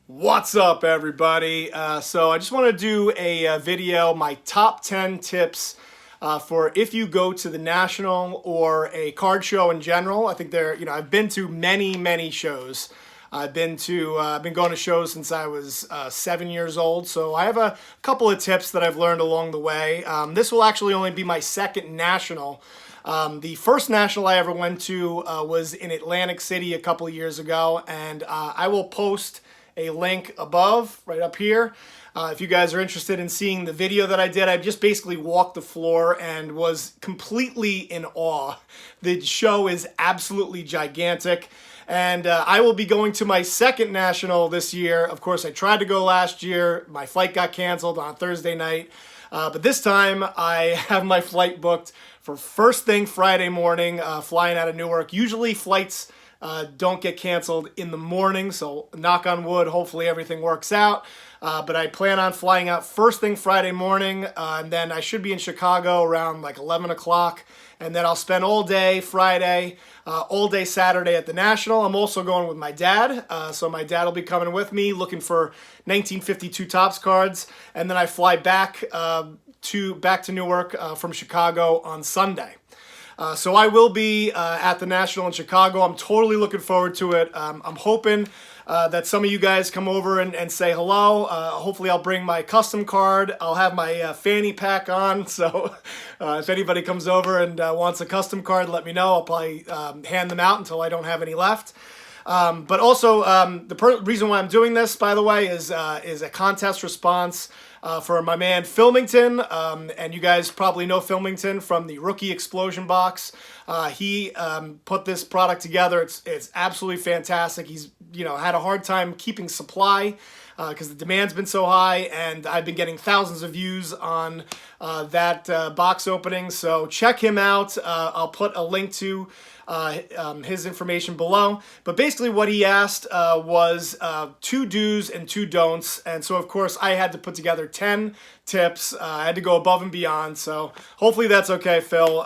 What's up, everybody? So I just want to do a video, my top 10 tips for if you go to the National or a card show in general. I think I've been to many shows. I've been going to shows since I was 7 years old. So I have a couple of tips that I've learned along the way. This will actually only be my second National. The first National I ever went to was in Atlantic City a couple of years ago, and I will post a link above, right up here. If you guys are interested in seeing the video that I did, I just basically walked the floor and was completely in awe. The show is absolutely gigantic. And I will be going to my second National this year. Of course, I tried to go last year. My flight got canceled on Thursday night. But this time, I have my flight booked for first thing Friday morning, flying out of Newark. Usually flights don't get canceled in the morning, so knock on wood, hopefully everything works out. But I plan on flying out first thing Friday morning, and then I should be in Chicago around like 11 o'clock, and then I'll spend all day Friday, all day Saturday at the National. I'm also going with my dad, so my dad will be coming with me, looking for 1952 Topps cards, and then I fly back to Newark from Chicago on Sunday. So I will be at the National in Chicago. I'm totally looking forward to it. I'm hoping that some of you guys come over and say hello. Hopefully I'll bring my custom card. I'll have my fanny pack on. So if anybody comes over and wants a custom card, let me know. I'll probably hand them out until I don't have any left. But also, the reason why I'm doing this, by the way, is a contest response for my man Filmington. And you guys probably know Filmington from the Rookie Explosion box. He put this product together. It's absolutely fantastic. He's had a hard time keeping supply because the demand's been so high, and I've been getting thousands of views on that box opening. So check him out. I'll put a link to his information below. But basically what he asked was 2 do's and 2 don'ts. And so, of course, I had to put together 10 tips. I had to go above and beyond. So hopefully that's okay, Phil.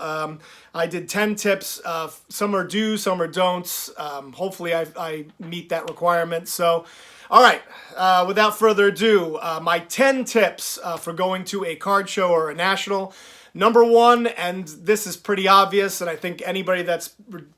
I did 10 tips. Some are do's, some are don'ts. Hopefully I meet that requirement. So, all right, without further ado, my 10 tips for going to a card show or a National. Number 1, and this is pretty obvious, and I think anybody that's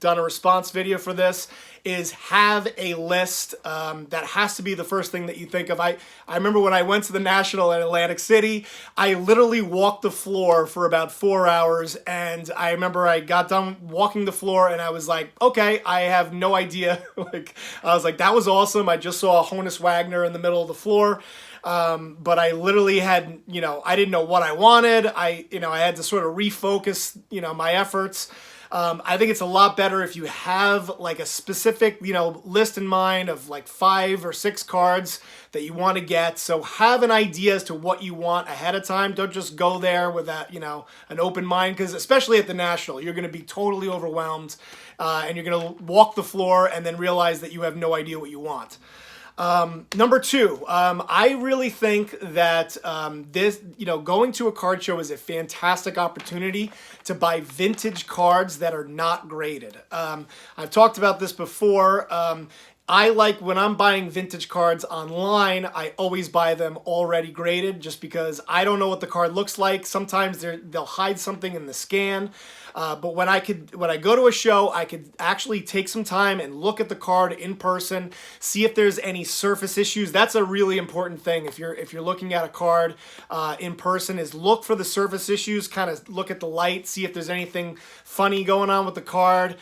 done a response video for this, is have a list. That has to be the first thing that you think of. I remember when I went to the National in Atlantic City, I literally walked the floor for about 4 hours, and I remember I got done walking the floor, and I was like, okay, I have no idea. I was like, that was awesome. I just saw a Honus Wagner in the middle of the floor. But I literally had, I didn't know what I wanted. I had to sort of refocus, my efforts. I think it's a lot better if you have like a specific, list in mind of like 5 or 6 cards that you want to get. So have an idea as to what you want ahead of time. Don't just go there with that, an open mind, because especially at the National, you're going to be totally overwhelmed, and you're going to walk the floor and then realize that you have no idea what you want. Number 2, I really think that going to a card show is a fantastic opportunity to buy vintage cards that are not graded. I've talked about this before. I like when I'm buying vintage cards online, I always buy them already graded just because I don't know what the card looks like. Sometimes they'll hide something in the scan. But when I go to a show, I could actually take some time and look at the card in person, see if there's any surface issues. That's a really important thing. If you're looking at a card in person, is look for the surface issues, kind of look at the light, see if there's anything funny going on with the card.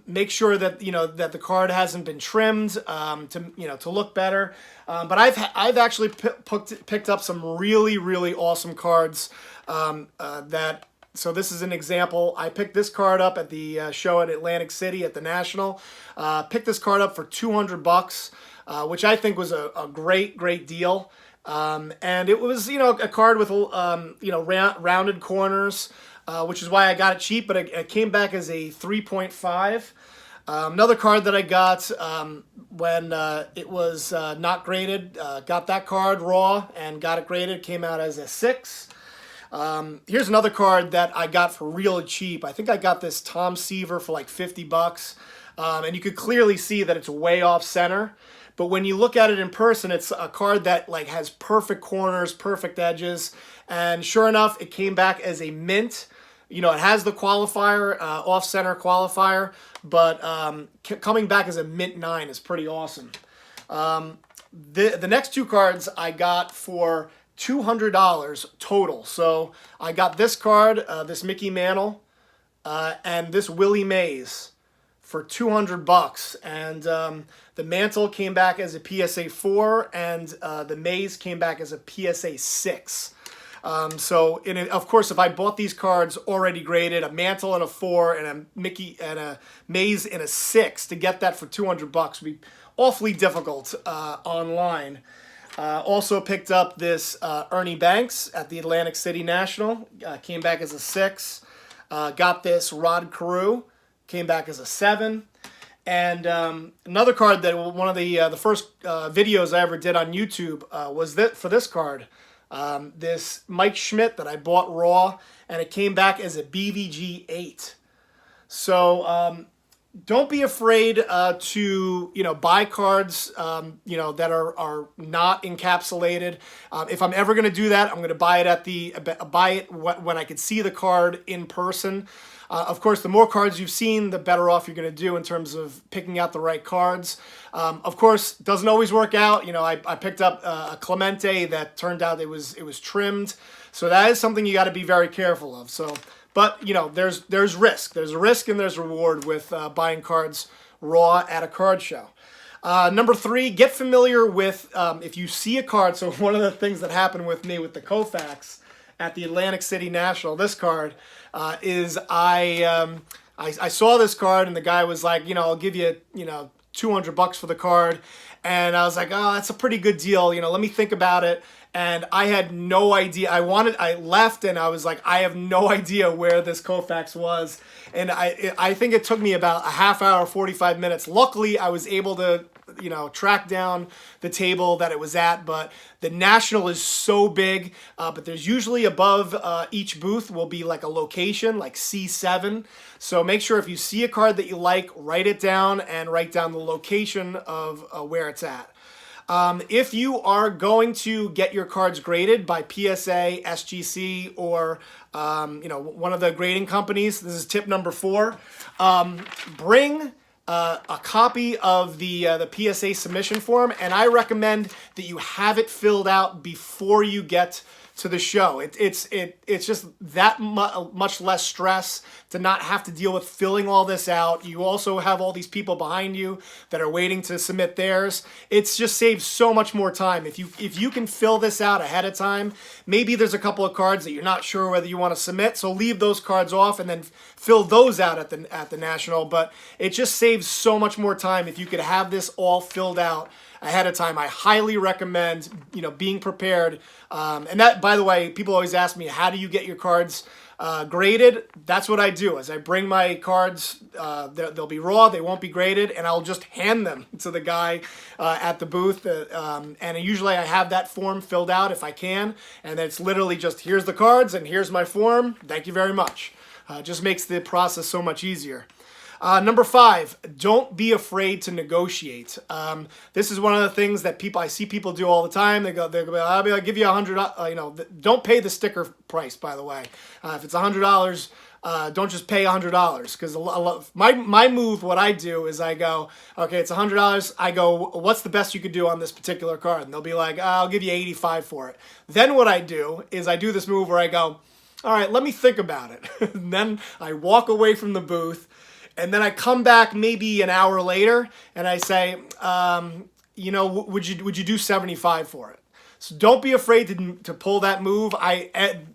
Make sure that that the card hasn't been trimmed to look better. But I've actually picked up some really awesome cards So this is an example. I picked this card up at the show at Atlantic City at the National. Picked this card up for $200, which I think was a great deal. And it was a card with rounded corners, which is why I got it cheap. But it came back as a 3.5. Another card that I got when it was not graded, got that card raw and got it graded, came out as a 6. Here's another card that I got for real cheap. I think I got this Tom Seaver for like $50. And you could clearly see that it's way off center. but when you look at it in person, it's a card that like has perfect corners, perfect edges, and sure enough, it came back as a mint. You know, it has the qualifier, off-center qualifier, but coming back as a mint 9 is pretty awesome. The next two cards I got for $200 total. So I got this card, this Mickey Mantle, and this Willie Mays for $200. And the Mantle came back as a PSA 4, and the Mays came back as a PSA 6. So, of course, if I bought these cards already graded, a Mantle and a 4 and a Mickey and a Mays and a 6, to get that for $200 would be awfully difficult online. Also picked up this Ernie Banks at the Atlantic City National, came back as a 6. Got this Rod Carew, came back as a 7. And another card that one of the first videos I ever did on YouTube was for this card. This Mike Schmidt that I bought raw, and it came back as a BVG 8. So don't be afraid to buy cards that are not encapsulated. If I'm ever going to do that, I'm going to buy it when I can see the card in person. Of course, the more cards you've seen, the better off you're going to do in terms of picking out the right cards. Of course, doesn't always work out. I picked up a Clemente that turned out it was trimmed, so that is something you got to be very careful of. So, but there's risk. There's a risk and there's reward with buying cards raw at a card show. Number 3, get familiar with if you see a card. So one of the things that happened with me with the Koufax at the Atlantic City National, this card, is I saw this card and the guy was like, I'll give you, $200 for the card. And I was like, oh, that's a pretty good deal. Let me think about it. And I had no idea. I left and I was like, I have no idea where this Koufax was. And I think it took me about a half hour, 45 minutes. Luckily, I was able to, track down the table that it was at. But the National is so big, but there's usually above each booth will be like a location, like C7. So make sure if you see a card that you like, write it down and write down the location of where it's at. If you are going to get your cards graded by PSA, SGC, or one of the grading companies, this is tip number 4. Bring a copy of the PSA submission form, and I recommend that you have it filled out before you get to the show. It's just that much less stress to not have to deal with filling all this out. You also have all these people behind you that are waiting to submit theirs. It's just saves so much more time. If you can fill this out ahead of time, maybe there's a couple of cards that you're not sure whether you want to submit, so leave those cards off and then fill those out at the National. But it just saves so much more time if you could have this all filled out ahead of time. I highly recommend, being prepared. And that, by the way, people always ask me, how do you get your cards graded? That's what I do. Is I bring my cards, they'll be raw, they won't be graded, and I'll just hand them to the guy at the booth. And usually I have that form filled out if I can, and it's literally just, here's the cards and here's my form. Thank you very much. Just makes the process so much easier. Number 5, don't be afraid to negotiate. This is one of the things that I see people do all the time. They'll I'll give you $100. Don't pay the sticker price, by the way. If it's $100, don't just pay $100, because my move, what I do is I go, okay, it's $100. I go, what's the best you could do on this particular card? And they'll be like, I'll give you $85 for it. Then what I do is I do this move where I go, all right, let me think about it. And then I walk away from the booth. And then I come back maybe an hour later and I say, would you do 75 for it? So don't be afraid to pull that move.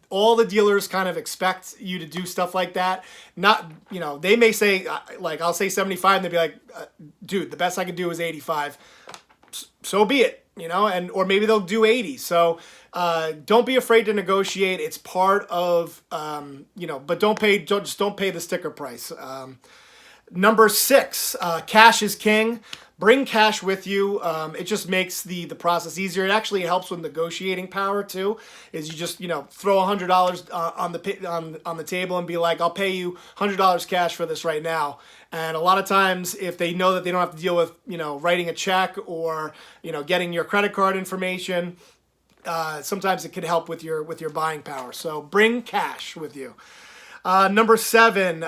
All the dealers kind of expect you to do stuff like that. Not, they may say, like, I'll say 75 and they'll be like, dude, the best I could do is 85. So be it, or maybe they'll do 80. So don't be afraid to negotiate. It's part of, but don't pay the sticker price. Number 6, cash is king. Bring cash with you. It just makes the process easier. It actually helps with negotiating power too. Is you just throw $100 on the table and be like, I'll pay you $100 cash for this right now. And a lot of times, if they know that they don't have to deal with writing a check or getting your credit card information, sometimes it could help with your buying power. So bring cash with you. Number 7.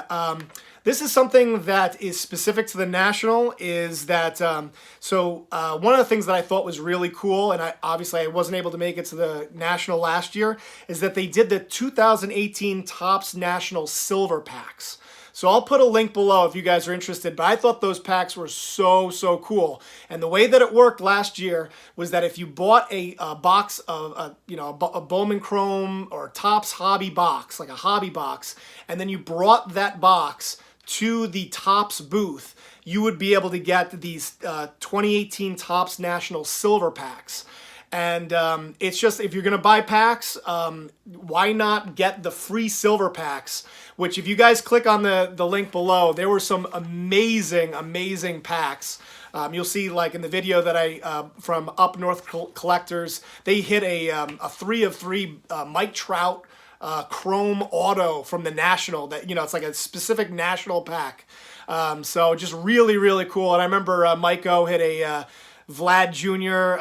This is something that is specific to the National, is that, one of the things that I thought was really cool, and obviously I wasn't able to make it to the National last year, is that they did the 2018 Topps National Silver Packs. So I'll put a link below if you guys are interested, but I thought those packs were so cool. And the way that it worked last year was that if you bought a box of, a Bowman Chrome or Topps hobby box, like a hobby box, and then you brought that box to the Topps booth, you would be able to get these 2018 Topps National Silver Packs. And it's just, if you're going to buy packs, why not get the free silver packs, which if you guys click on the link below, there were some amazing packs. You'll see, like in the video that I, from Up North Collectors, they hit a 3 of 3 Mike Trout Chrome Auto from the National, that, it's like a specific National pack. So just really cool. And I remember Mike O hit a Vlad Jr.,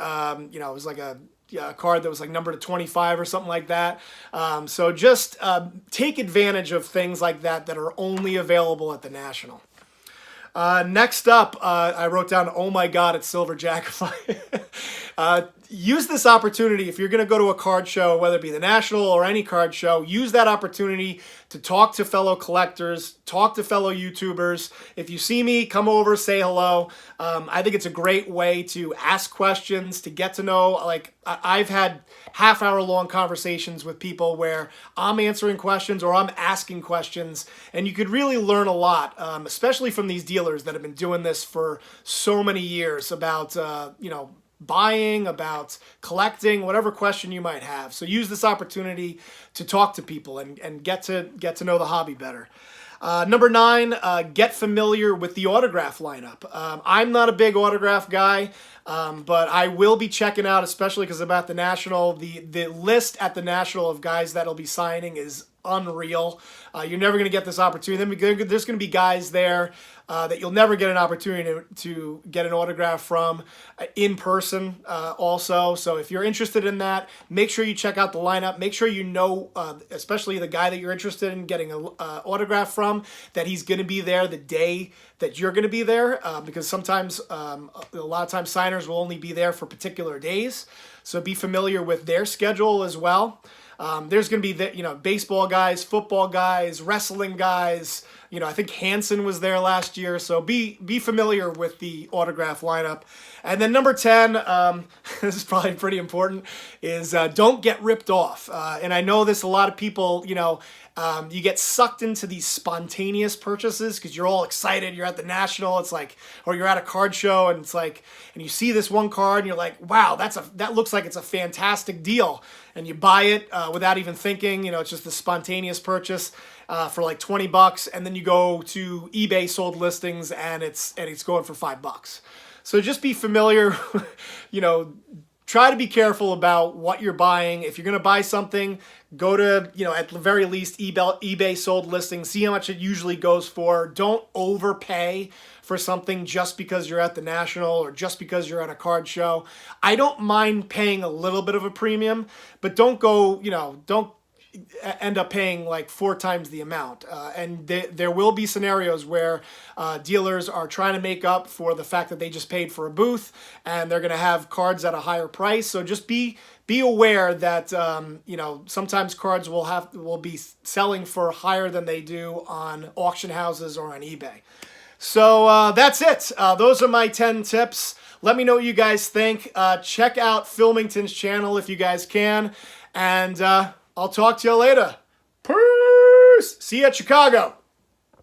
it was like a card that was like numbered to 25 or something like that. So just take advantage of things like that are only available at the National. Next up, I wrote down, oh my God, it's Silver Jackify. Use this opportunity if you're going to go to a card show, whether it be the National or any card show. Use that opportunity to talk to fellow collectors, talk to fellow YouTubers. If you see me, come over, say hello. I think it's a great way to ask questions, to get to know. Like, I've had half-hour-long conversations with people where I'm answering questions or I'm asking questions, and you could really learn a lot, especially from these dealers that have been doing this for so many years about, buying, about collecting, whatever question you might have. So use this opportunity to talk to people and get to know the hobby better. Number 9, get familiar with the autograph lineup. I'm not a big autograph guy, but I will be checking out, especially because about the National, the list at the National of guys that'll be signing is unreal. You're never going to get this opportunity. There's going to be guys there that you'll never get an opportunity to get an autograph from in person also. So if you're interested in that, make sure you check out the lineup. Make sure you know, especially the guy that you're interested in getting an autograph from, that he's going to be there the day that you're going to be there, because sometimes, a lot of times signers will only be there for particular days. So be familiar with their schedule as well. There's going to be baseball guys, football guys, wrestling guys. I think Hansen was there last year. So be familiar with the autograph lineup. And then number 10, this is probably pretty important, is don't get ripped off. And I know this, a lot of people, you get sucked into these spontaneous purchases because you're all excited. You're at the National, it's like, or you're at a card show, and it's like, and you see this one card, and you're like, wow, that looks like it's a fantastic deal, and you buy it without even thinking. It's just a spontaneous purchase for like $20, and then you go to eBay sold listings, and it's going for $5. So just be familiar, try to be careful about what you're buying. If you're going to buy something, go to, at the very least, eBay sold listings. See how much it usually goes for. Don't overpay for something just because you're at the National or just because you're at a card show. I don't mind paying a little bit of a premium, but don't go, don't end up paying like 4 times the amount. And there will be scenarios where dealers are trying to make up for the fact that they just paid for a booth, and they're going to have cards at a higher price. So just be aware that sometimes cards will be selling for higher than they do on auction houses or on eBay. So that's it. Those are my 10 tips. Let me know what you guys think. Check out Filmington's channel if you guys can, and I'll talk to you later. Peace! See you at Chicago.